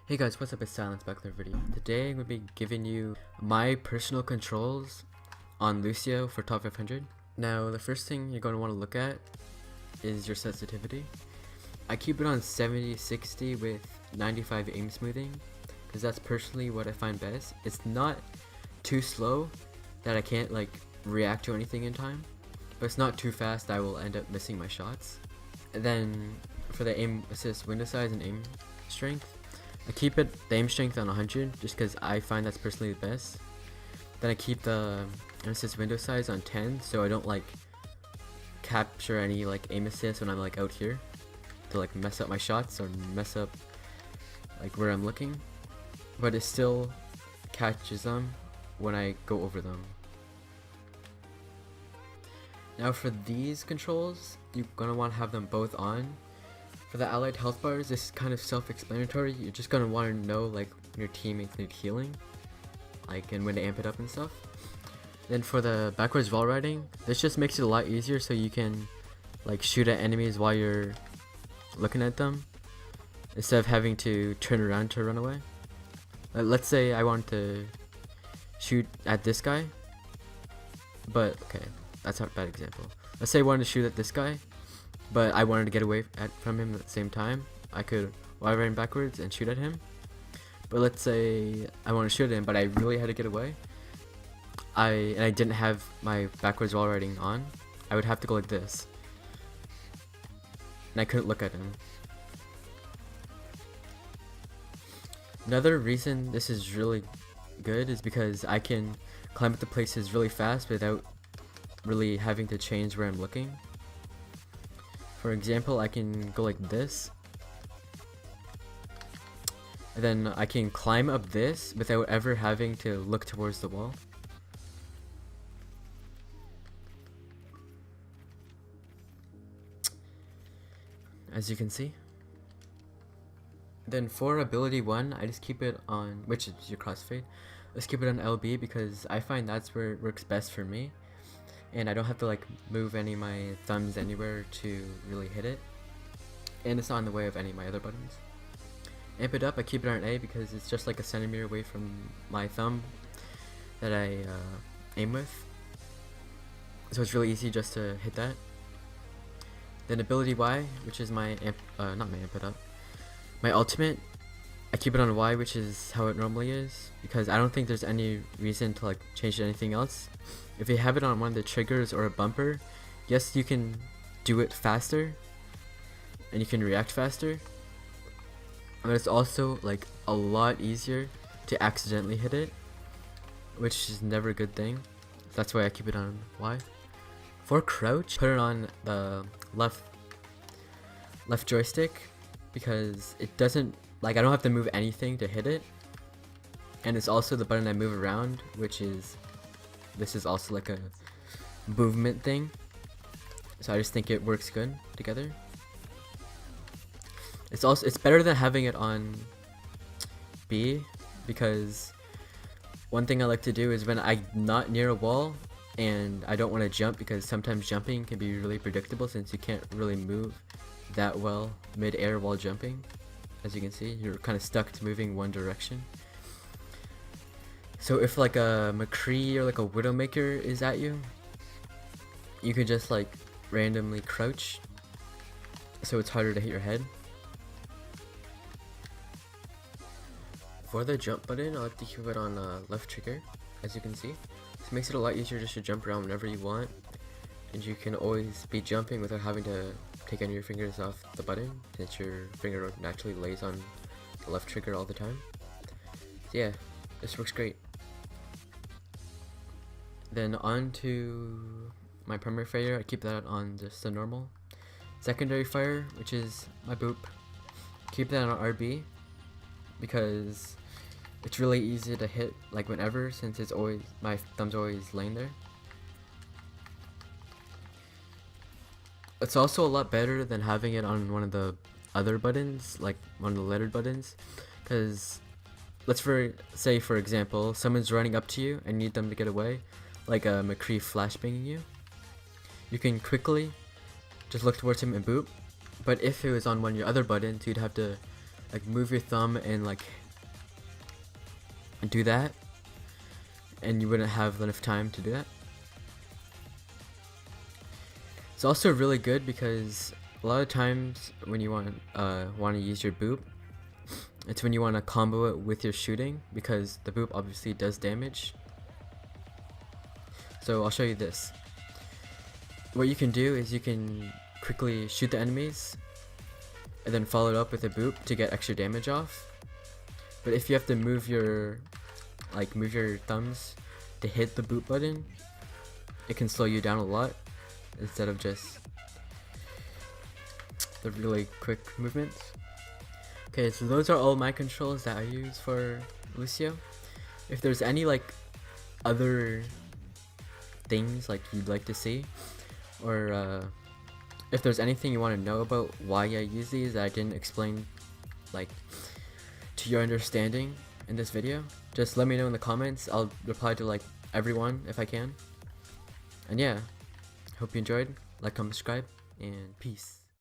Hey guys, what's up? It's Silxnse back with a video. Today I'm going to be giving you my personal controls on Lucio for top 500. Now the first thing you're going to want to look at is your sensitivity. I keep it on 70-60 with 95 aim smoothing because that's personally what I find best. It's not too slow that I can't like react to anything in time, but it's not too fast that I will end up missing my shots. And then for the aim assist window size and aim strength, I keep the aim strength on 100 just because I find that's personally the best. Then I keep the aim assist window size on 10 so I don't like capture any like aim assist when I'm like out here to like mess up my shots or mess up like where I'm looking, but it still catches them when I go over them. Now for these controls, you're gonna want to have them both on. For the allied health bars, this is kind of self-explanatory. You're just gonna want to know like when your teammates need healing, like and when to amp it up and stuff. Then for the backwards wall riding, this just makes it a lot easier so you can like shoot at enemies while you're looking at them instead of having to turn around to run away. Let's say I want to shoot at this guy, but okay, that's not a bad example. Let's say I wanted to shoot at this guy, but I wanted to get away from him at the same time. I could wall ride backwards and shoot at him. But let's say I want to shoot at him, but I really had to get away. And I didn't have my backwards wall riding on. I would have to go like this, and I couldn't look at him. Another reason this is really good is because I can climb up the places really fast without really having to change where I'm looking. For example, I can go like this, and then I can climb up this without ever having to look towards the wall. As you can see. Then for ability 1, I just keep it on, which is your crossfade. Let's keep it on LB because I find that's where it works best for me. And I don't have to like move any of my thumbs anywhere to really hit it, and it's not in the way of any of my other buttons. Amp it up, I keep it on A because it's just like a centimeter away from my thumb that I aim with, so it's really easy just to hit that. Then ability Y, which is my my ultimate, I keep it on Y, which is how it normally is because I don't think there's any reason to like change anything else. If you have it on one of the triggers or a bumper, yes, you can do it faster and you can react faster, but it's also like a lot easier to accidentally hit it, which is never a good thing. That's why I keep it on Y. For crouch, put it on the left joystick because it doesn't like I don't have to move anything to hit it, and it's also the button I move around, which is this is also like a movement thing, so I just think it works good together. It's better than having it on B because one thing I like to do is when I'm not near a wall and I don't want to jump, because sometimes jumping can be really predictable since you can't really move that well mid-air while jumping. As you can see, you're kind of stuck to moving one direction. So if like a McCree or like a Widowmaker is at you, you could just like randomly crouch, so it's harder to hit your head. For the jump button, I like to keep it on left trigger, as you can see. This makes it a lot easier just to jump around whenever you want, and you can always be jumping without having to take any of your fingers off the button, since your finger naturally lays on the left trigger all the time. So yeah, this works great. Then on to my primary fire, I keep that on just the normal. Secondary fire, which is my boop, keep that on RB because it's really easy to hit like whenever, since it's always my thumb's always laying there. It's also a lot better than having it on one of the other buttons, like one of the lettered buttons, because let's say for example someone's running up to you and need them to get away, like a McCree flashbanging you. You can quickly just look towards him and boop, but if it was on one of your other buttons, you'd have to like move your thumb and like do that, and you wouldn't have enough time to do that. It's also really good because a lot of times when you want to use your boop, it's when you want to combo it with your shooting, because the boop obviously does damage. So I'll show you this. What you can do is you can quickly shoot the enemies and then follow it up with a boop to get extra damage off. But if you have to move your thumbs to hit the boop button, it can slow you down a lot instead of just the really quick movements. Okay, so those are all my controls that I use for Lucio. If there's any like other things like you'd like to see, or if there's anything you want to know about why I use these that I didn't explain like to your understanding in this video, just let me know in the comments. I'll reply to like everyone if I can. And yeah, hope you enjoyed. Like, comment, subscribe, and peace.